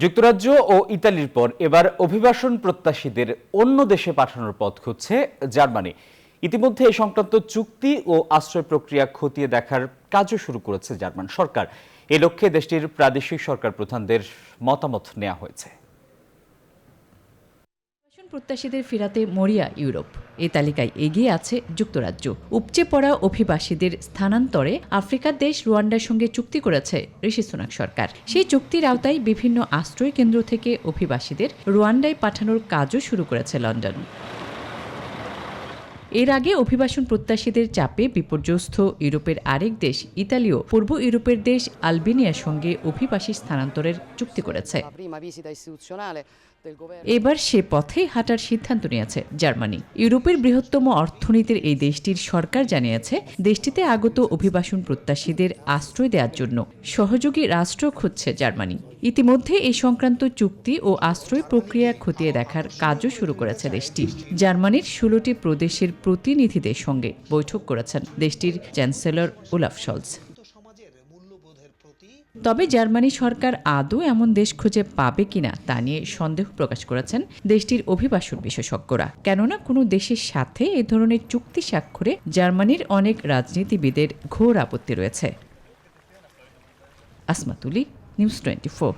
যুক্তরাজ্য ও ইতালির পর এবার অভিবাসন প্রত্যাশীদের অন্য দেশে পাঠানোর পথ খুঁজছে জার্মানি। ইতিমধ্যে এই সংক্রান্ত চুক্তি ও আশ্রয় প্রক্রিয়া খতিয়ে দেখার কাজও শুরু করেছে জার্মান সরকার। এ লক্ষ্যে দেশটির প্রাদেশিক সরকার প্রধানদের মতামত নেওয়া হয়েছে। প্রত্যাশীদের ফেরাতে মরিয়া ইউরোপ। এই তালিকায় এগিয়ে আছে যুক্তরাজ্য। উপচে পড়া অভিবাসীদের স্থানান্তরে আফ্রিকার দেশ রুয়ান্ডার সঙ্গে চুক্তি করেছে ঋষি সুনাক সরকার। সেই চুক্তির আওতায় বিভিন্ন আশ্রয় কেন্দ্র থেকে অভিবাসীদের রুয়ান্ডায় পাঠানোর কাজও শুরু করেছে লন্ডন। এর আগে অভিবাসন প্রত্যাশীদের চাপে বিপর্যস্ত ইউরোপের আরেক দেশ ইতালিও পূর্ব ইউরোপের দেশ আলবেনিয়ার সঙ্গে অভিবাসী স্থানান্তরের চুক্তি করেছে। এবার সে পথে হাঁটার সিদ্ধান্ত নিয়েছে জার্মানি। ইউরোপের বৃহত্তম অর্থনীতির এই দেশটির সরকার জানিয়েছে দেশটিতে আগত অভিবাসন প্রত্যাশীদের আশ্রয় দেওয়ার জন্য সহযোগী রাষ্ট্র খুঁজছে জার্মানি। ইতিমধ্যে এই সংক্রান্ত চুক্তি ও আশ্রয় প্রক্রিয়া খতিয়ে দেখার কাজও শুরু করেছে দেশটি। জার্মানির 16টি প্রদেশের প্রতিনিধিদের সঙ্গে বৈঠক করেছেন দেশটির চ্যান্সেলর ওলাফ শলজ। তবে জার্মানি সরকার আদৌ এমন দেশ খুঁজে পাবে কিনা তা নিয়ে সন্দেহ প্রকাশ করেছেন দেশটির অভিবাসন বিশেষজ্ঞরা। কেননা কোনো দেশের সাথে এ ধরনের চুক্তি স্বাক্ষরে জার্মানির অনেক রাজনীতিবিদের ঘোর আপত্তি রয়েছে। আসমা তুলি, নিউজ 24।